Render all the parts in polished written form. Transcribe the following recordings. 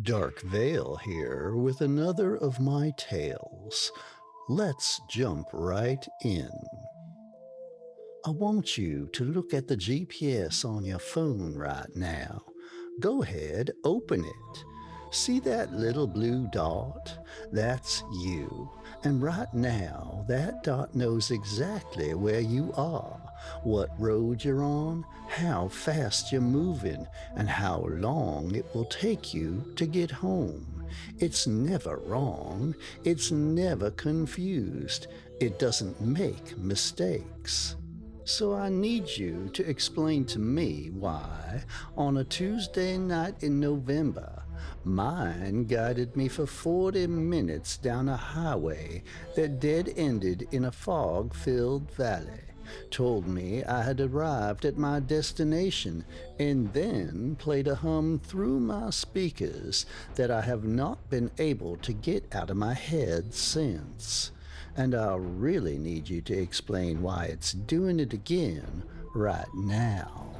Dark Veil here with another of my tales. Let's jump right in. I want you to look at the GPS on your phone right now. Go ahead, open it. See that little blue dot? That's you. And right now, that dot knows exactly where you are, what road you're on, how fast you're moving, and how long it will take you to get home. It's never wrong. It's never confused. It doesn't make mistakes. So I need you to explain to me why, on a Tuesday night in November, mine guided me for 40 minutes down a highway that dead-ended in a fog-filled valley, told me I had arrived at my destination, and then played a hum through my speakers that I have not been able to get out of my head since. And I'll really need you to explain why it's doing it again right now.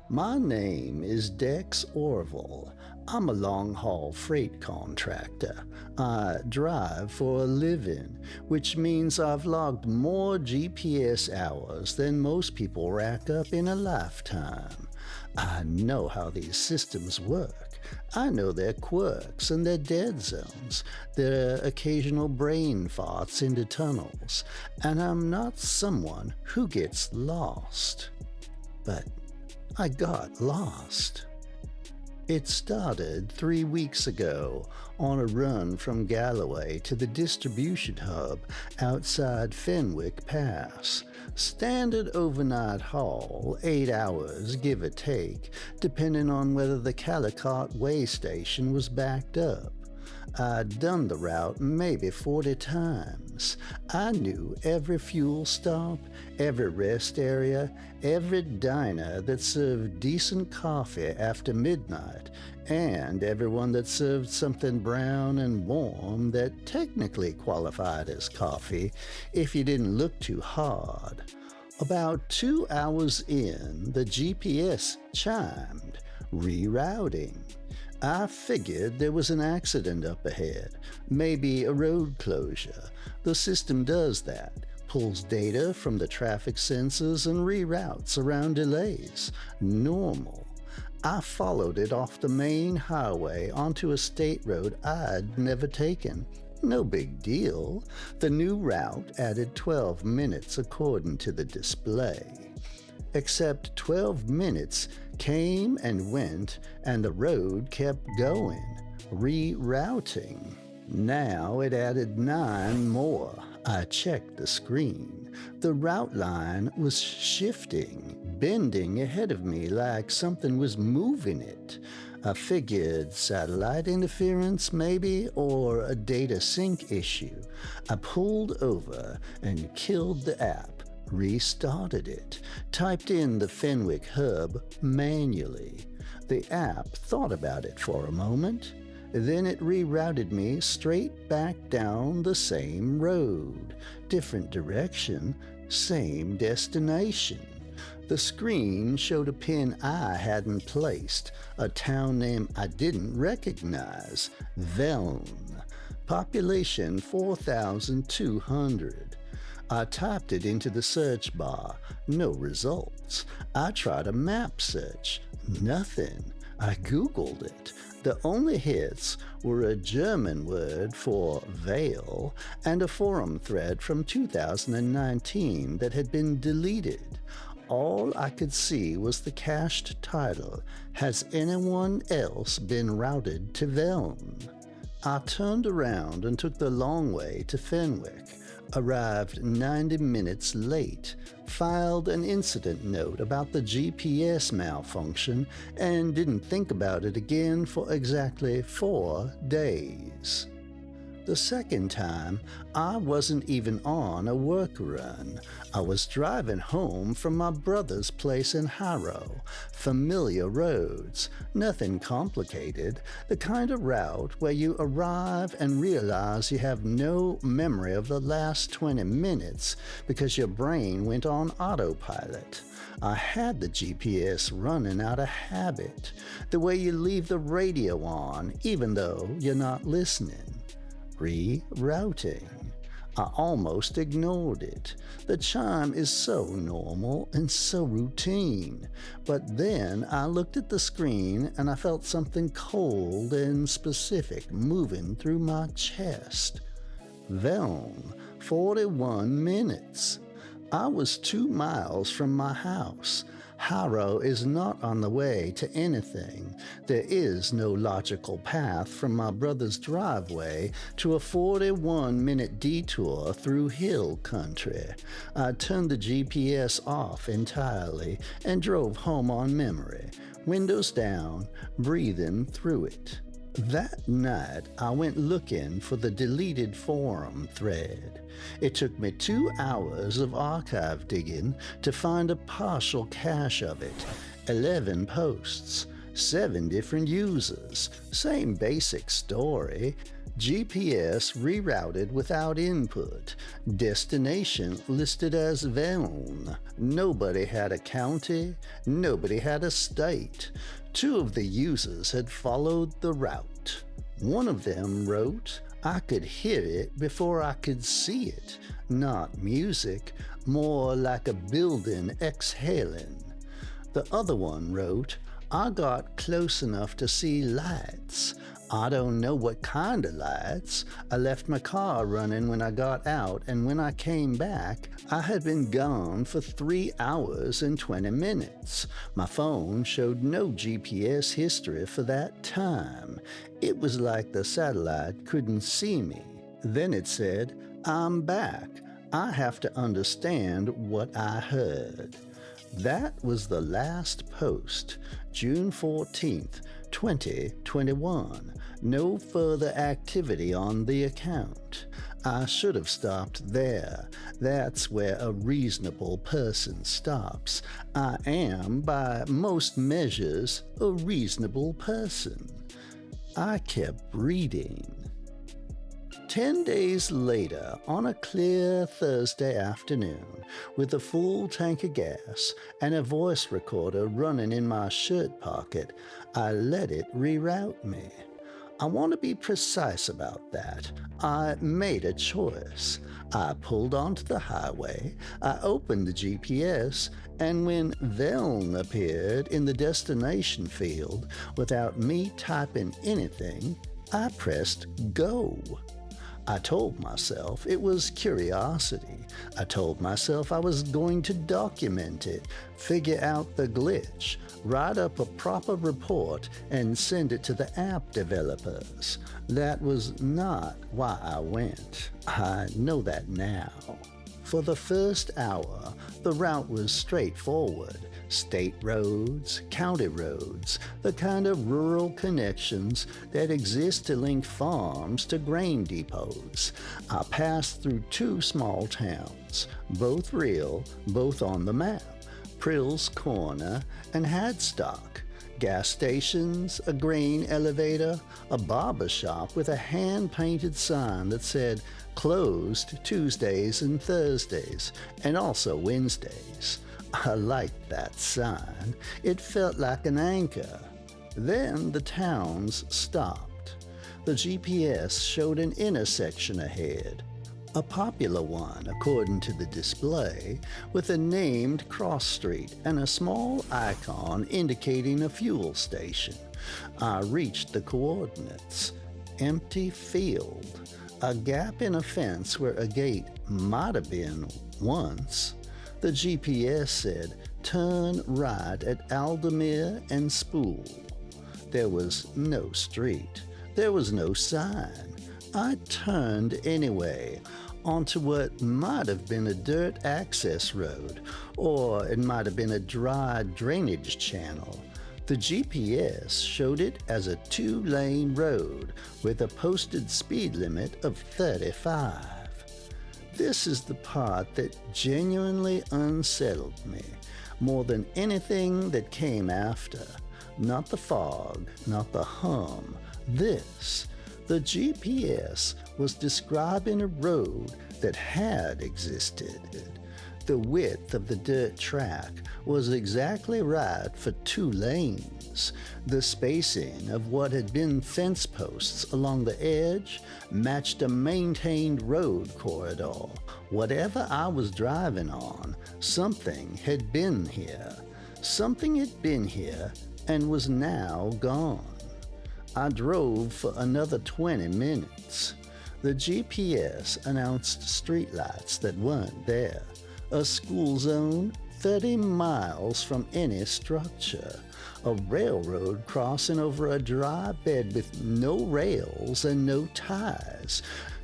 My name is Dex Orville. I'm a long-haul freight contractor. I drive for a living, which means I've logged more GPS hours than most people rack up in a lifetime. I know how these systems work. I know their quirks and their dead zones, their occasional brain farts into tunnels, and I'm not someone who gets lost. But I got lost. It started 3 weeks ago on a run from Galloway to the distribution hub outside Fenwick Pass. Standard overnight haul, 8 hours give or take, depending on whether the Calicott way station was backed up. I'd done the route maybe 40 times. I knew every fuel stop, every rest area, every diner that served decent coffee after midnight, and everyone that served something brown and warm that technically qualified as coffee if you didn't look too hard. About 2 hours in, the GPS chimed, rerouting. I figured there was an accident up ahead, maybe a road closure. The system does that, pulls data from the traffic sensors and reroutes around delays. Normal. I followed it off the main highway onto a state road I'd never taken. No big deal. The new route added 12 minutes according to the display. Except 12 minutes came and went, and the road kept going, rerouting. Now it added 9 more. I checked the screen. The route line was shifting, bending ahead of me like something was moving it. I figured satellite interference maybe, or a data sync issue. I pulled over and killed the app. Restarted it, typed in the Fenwick hub manually. The app thought about it for a moment, then it rerouted me straight back down the same road, different direction, same destination. The screen showed a pin I hadn't placed, a town name I didn't recognize, Veln. Population 4,200. I typed it into the search bar. No results. I tried a map search. Nothing. I Googled it. The only hits were a German word for veil and a forum thread from 2019 that had been deleted. All I could see was the cached title, "Has anyone else been routed to Veln?" I turned around and took the long way to Fenwick. Arrived 90 minutes late, filed an incident note about the GPS malfunction, and didn't think about it again for exactly 4 days. The second time, I wasn't even on a work run. I was driving home from my brother's place in Harrow. Familiar roads, nothing complicated, the kind of route where you arrive and realize you have no memory of the last 20 minutes because your brain went on autopilot. I had the GPS running out of habit, the way you leave the radio on even though you're not listening. Rerouting. I almost ignored it. The chime is so normal and so routine. But then I looked at the screen and I felt something cold and specific moving through my chest. Veln, 41 minutes. I was 2 miles from my house. Harrow is not on the way to anything. There is no logical path from my brother's driveway to a 41-minute detour through hill country. I turned the GPS off entirely and drove home on memory, windows down, breathing through it. That night, I went looking for the deleted forum thread. It took me 2 hours of archive digging to find a partial cache of it. 11 posts, 7 different users, same basic story. GPS rerouted without input. Destination listed as Veln. Nobody had a county, nobody had a state. 2 of the users had followed the route. One of them wrote, "I could hear it before I could see it." Not music, more like a building exhaling. The other one wrote, "I got close enough to see lights. I don't know what kind of lights. I left my car running when I got out, and when I came back, I had been gone for 3 hours and 20 minutes. My phone showed no GPS history for that time. It was like the satellite couldn't see me." Then it said, "I'm back. I have to understand what I heard." That was the last post, June 14th, 2021. No further activity on the account. I should have stopped there. That's where a reasonable person stops. I am, by most measures, a reasonable person. I kept reading. 10 days later, on a clear Thursday afternoon, with a full tank of gas and a voice recorder running in my shirt pocket, I let it reroute me. I want to be precise about that. I made a choice. I pulled onto the highway, I opened the GPS, and when Veln appeared in the destination field without me typing anything, I pressed go. I told myself it was curiosity. I told myself I was going to document it, figure out the glitch, write up a proper report, and send it to the app developers. That was not why I went. I know that now. For the first hour, the route was straightforward. State roads, county roads, the kind of rural connections that exist to link farms to grain depots. I passed through 2 small towns, both real, both on the map, Prill's Corner and Hadstock. Gas stations, a grain elevator, a barber shop with a hand-painted sign that said closed Tuesdays and Thursdays, and also Wednesdays. I liked that sign. It felt like an anchor. Then the towns stopped. The GPS showed an intersection ahead. A popular one, according to the display, with a named cross street and a small icon indicating a fuel station. I reached the coordinates. Empty field. A gap in a fence where a gate might have been once. The GPS said, turn right at Aldermere and Spool. There was no street. There was no sign. I turned anyway, onto what might have been a dirt access road, or it might have been a dry drainage channel. The GPS showed it as a 2-lane road with a posted speed limit of 35. This is the part that genuinely unsettled me, more than anything that came after. Not the fog, not the hum. This, the GPS was describing a road that had existed. The width of the dirt track was exactly right for 2 lanes. The spacing of what had been fence posts along the edge matched a maintained road corridor. Whatever I was driving on, something had been here. Something had been here and was now gone. I drove for another 20 minutes. The GPS announced streetlights that weren't there. A school zone 30 miles from any structure. A railroad crossing over a dry bed with no rails and no ties.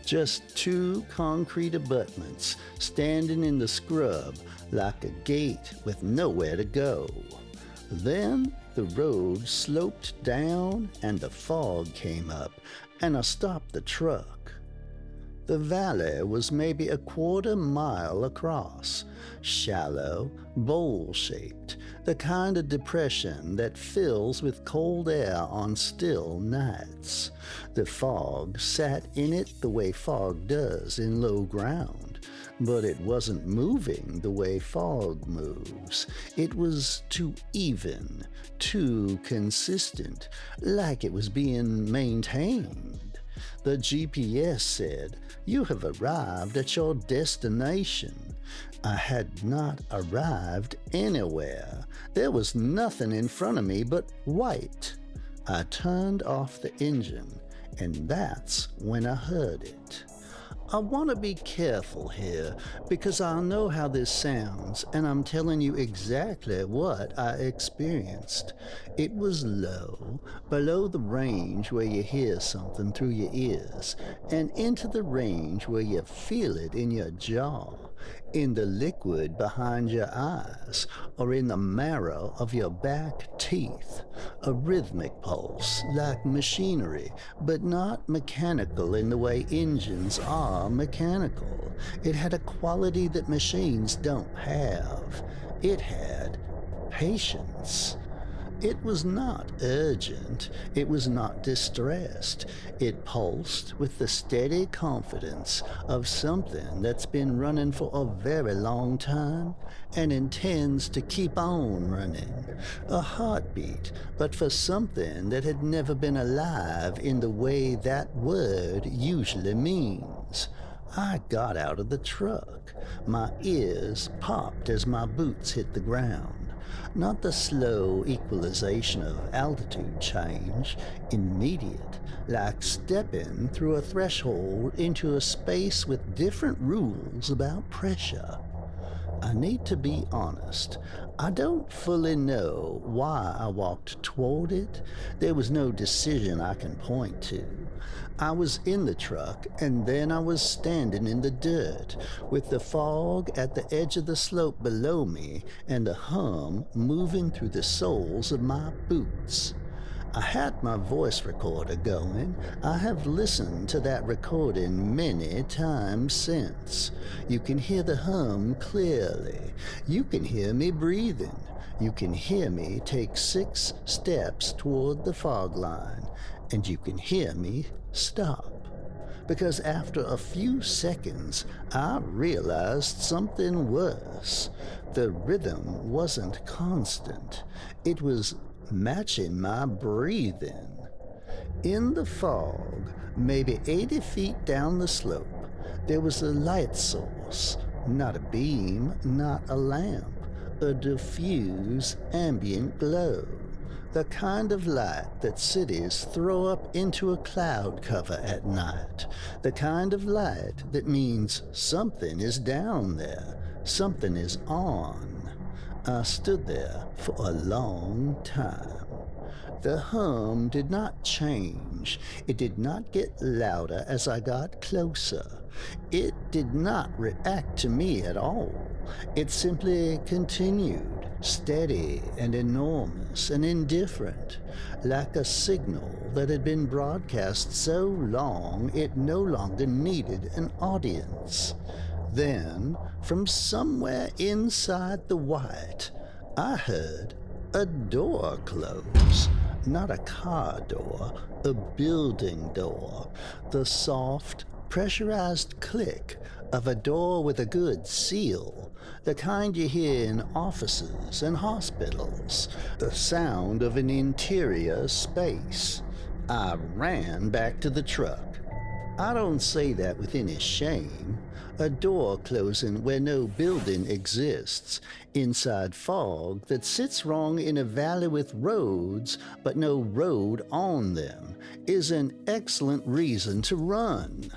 Just 2 concrete abutments standing in the scrub like a gate with nowhere to go. Then the road sloped down and the fog came up, and I stopped the truck. The valley was maybe a 1/4 mile across, shallow, bowl-shaped, the kind of depression that fills with cold air on still nights. The fog sat in it the way fog does in low ground, but it wasn't moving the way fog moves. It was too even, too consistent, like it was being maintained. The GPS said, "You have arrived at your destination." I had not arrived anywhere. There was nothing in front of me but white. I turned off the engine, and that's when I heard it. I want to be careful here because I know how this sounds, and I'm telling you exactly what I experienced. It was low, below the range where you hear something through your ears, and into the range where you feel it in your jaw, in the liquid behind your eyes, or in the marrow of your back teeth. A rhythmic pulse, like machinery, but not mechanical in the way engines are mechanical. It had a quality that machines don't have. It had patience. It was not urgent. It was not distressed. It pulsed with the steady confidence of something that's been running for a very long time and intends to keep on running. A heartbeat, but for something that had never been alive in the way that word usually means. I got out of the truck. My ears popped as my boots hit the ground. Not the slow equalization of altitude change, immediate, like stepping through a threshold into a space with different rules about pressure. I need to be honest. I don't fully know why I walked toward it. There was no decision I can point to. I was in the truck, and then I was standing in the dirt, with the fog at the edge of the slope below me and the hum moving through the soles of my boots. I had my voice recorder going. I have listened to that recording many times since. You can hear the hum clearly. You can hear me breathing. You can hear me take 6 steps toward the fog line, and you can hear me stop. Because after a few seconds, I realized something worse. The rhythm wasn't constant. It was matching my breathing. In the fog, maybe 80 feet down the slope, there was a light source. Not a beam, not a lamp. A diffuse, ambient glow. The kind of light that cities throw up into a cloud cover at night. The kind of light that means something is down there, something is on. I stood there for a long time. The hum did not change. It did not get louder as I got closer. It did not react to me at all. It simply continued. steady and enormous and indifferent, like a signal that had been broadcast so long it no longer needed an audience. Then, from somewhere inside the white, I heard a door close. Not a car door, a building door. The soft, pressurized click of a door with a good seal, the kind you hear in offices and hospitals, the sound of an interior space. I ran back to the truck. I don't say that with any shame. A door closing where no building exists, inside fog that sits wrong in a valley with roads but no road on them, is an excellent reason to run.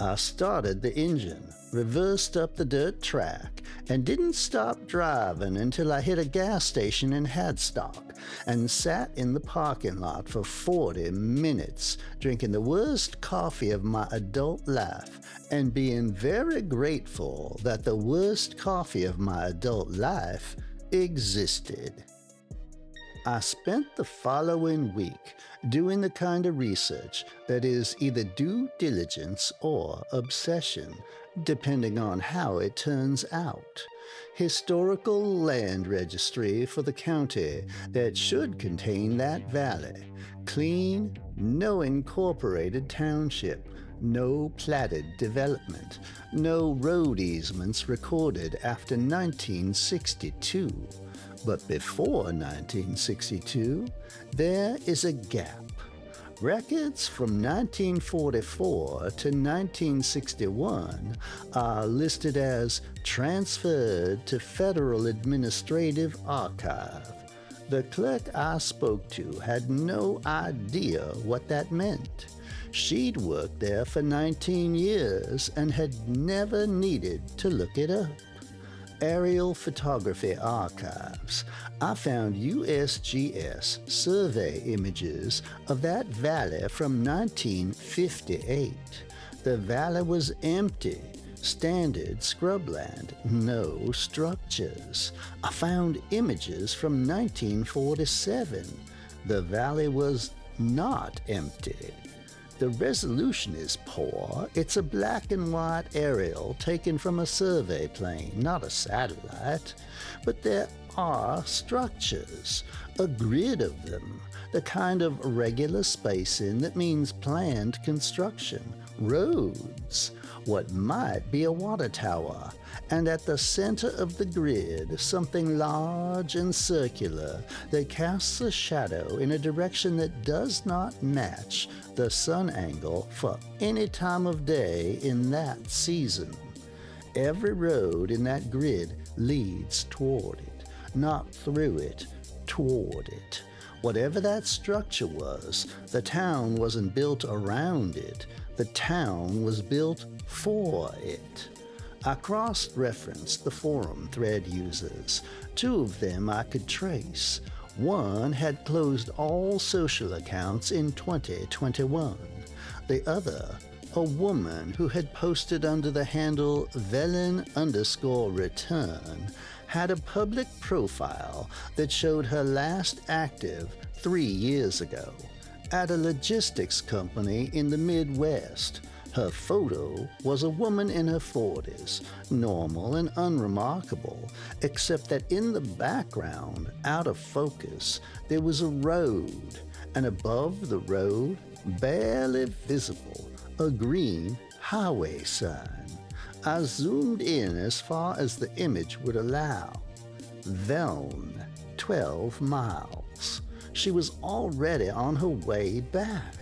I started the engine, reversed up the dirt track, and didn't stop driving until I hit a gas station in Hadstock and sat in the parking lot for 40 minutes, drinking the worst coffee of my adult life and being very grateful that the worst coffee of my adult life existed. I spent the following week doing the kind of research that is either due diligence or obsession, depending on how it turns out. Historical land registry for the county that should contain that valley. Clean, no incorporated township. No platted development. No road easements recorded after 1962. But before 1962, there is a gap. Records from 1944 to 1961 are listed as transferred to Federal Administrative Archive. The clerk I spoke to had no idea what that meant. She'd worked there for 19 years and had never needed to look it up. Aerial Photography Archives, I found USGS survey images of that valley from 1958. The valley was empty, standard scrubland, no structures. I found images from 1947. The valley was not empty. The resolution is poor. It's a black and white aerial taken from a survey plane, not a satellite. But there are structures, a grid of them, the kind of regular spacing that means planned construction, roads, what might be a water tower, and at the center of the grid, something large and circular that casts a shadow in a direction that does not match the sun angle for any time of day in that season. Every road in that grid leads toward it, not through it, toward it. Whatever that structure was, the town wasn't built around it. The town was built for it. I cross-referenced the forum thread users. 2 of them I could trace. One had closed all social accounts in 2021. The other, a woman who had posted under the handle Veln_return, had a public profile that showed her last active 3 years ago at a logistics company in the Midwest. Her photo was a woman in her 40s, normal and unremarkable, except that in the background, out of focus, there was a road, and above the road, barely visible, a green highway sign. I zoomed in as far as the image would allow. Veln, 12 miles. She was already on her way back.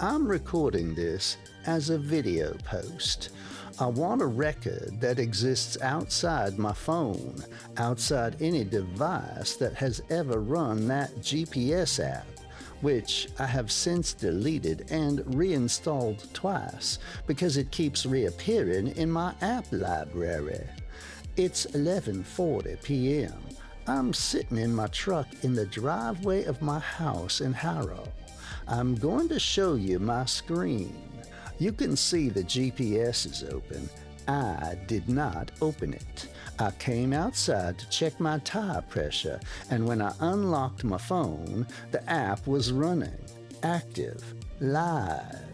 I'm recording this as a video post. I want a record that exists outside my phone, outside any device that has ever run that GPS app, which I have since deleted and reinstalled twice because it keeps reappearing in my app library. It's 11:40 p.m. I'm sitting in my truck in the driveway of my house in Harrow. I'm going to show you my screen. You can see the GPS is open. I did not open it. I came outside to check my tire pressure, and when I unlocked my phone, the app was running, active, live.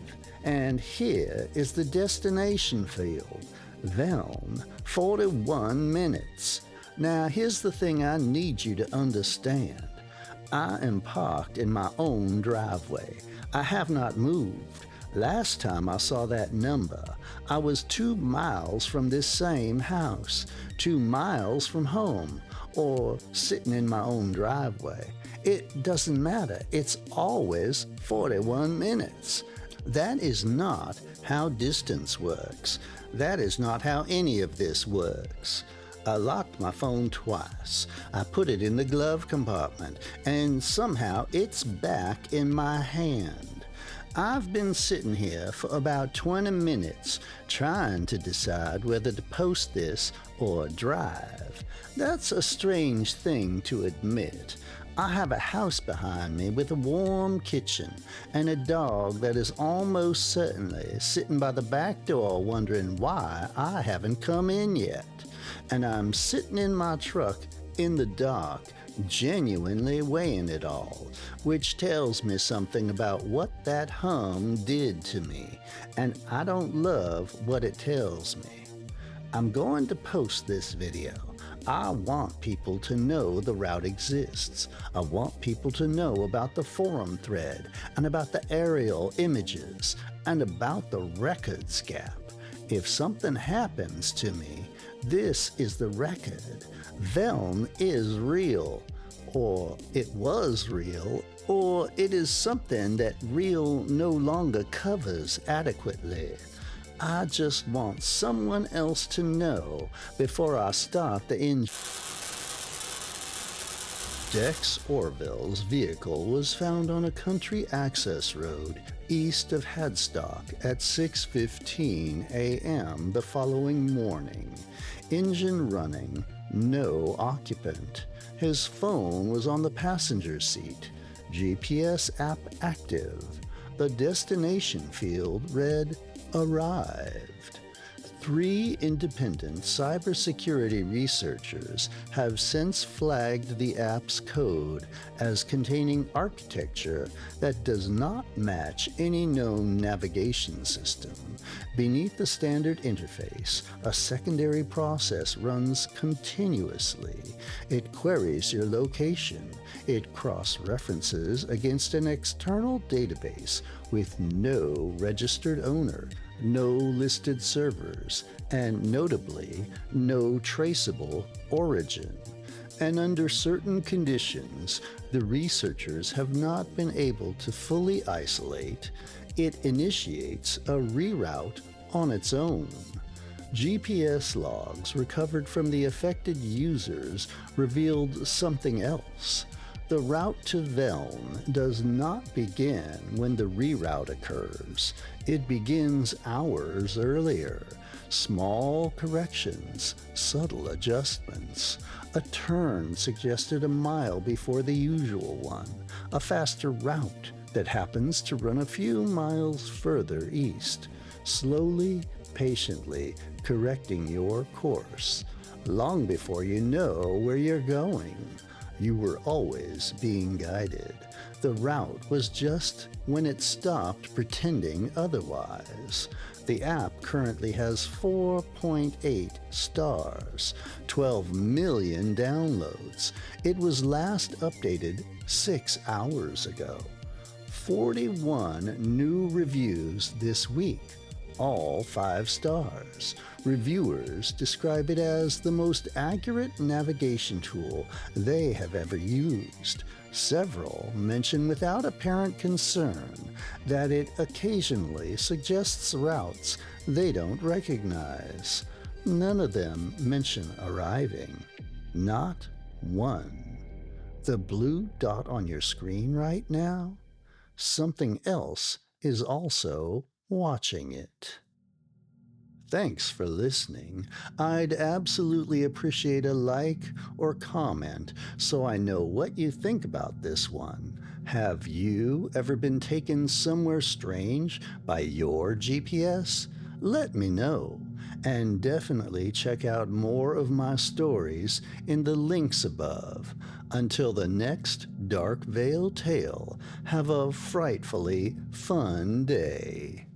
And here is the destination field, Veln, 41 minutes. Now, here's the thing I need you to understand. I am parked in my own driveway. I have not moved. Last time I saw that number, I was 2 miles from this same house, 2 miles from home, or sitting in my own driveway. It doesn't matter. It's always 41 minutes. That is not how distance works. That is not how any of this works. I locked my phone twice. I put it in the glove compartment, and somehow it's back in my hand. I've been sitting here for about 20 minutes trying to decide whether to post this or drive. That's a strange thing to admit. I have a house behind me with a warm kitchen and a dog that is almost certainly sitting by the back door wondering why I haven't come in yet. And I'm sitting in my truck in the dark, genuinely weighing it all, which tells me something about what that hum did to me, and I don't love what it tells me. I'm going to post this video. I want people to know the route exists. I want people to know about the forum thread and about the aerial images and about the records gap. If something happens to me, this is the record. Veln is real, or it was real, or it is something that real no longer covers adequately. I just want someone else to know before I start the engine. Dex Orville's vehicle was found on a country access road east of Hadstock at 6:15 a.m. the following morning. Engine running, no occupant. His phone was on the passenger seat. GPS app active. The destination field read arrived. 3 independent cybersecurity researchers have since flagged the app's code as containing architecture that does not match any known navigation system. Beneath the standard interface, a secondary process runs continuously. It queries your location. It cross-references against an external database with no registered owner, no listed servers, and notably, no traceable origin. And under certain conditions, the researchers have not been able to fully isolate. It initiates a reroute on its own. GPS logs recovered from the affected users revealed something else. The route to Veln does not begin when the reroute occurs. It begins hours earlier. Small corrections, subtle adjustments. A turn suggested a mile before the usual one. A faster route that happens to run a few miles further east. Slowly, patiently correcting your course. Long before you know where you're going. You were always being guided. The route was just when it stopped pretending otherwise. The app currently has 4.8 stars, 12 million downloads. It was last updated 6 hours ago. 41 new reviews this week, all 5 stars. Reviewers describe it as the most accurate navigation tool they have ever used. Several mention without apparent concern that it occasionally suggests routes they don't recognize. None of them mention arriving. Not one. The blue dot on your screen right now? Something else is also watching it. Thanks for listening. I'd absolutely appreciate a like or comment so I know what you think about this one. Have you ever been taken somewhere strange by your GPS? Let me know. And definitely check out more of my stories in the links above. Until the next Dark Veil tale, have a frightfully fun day.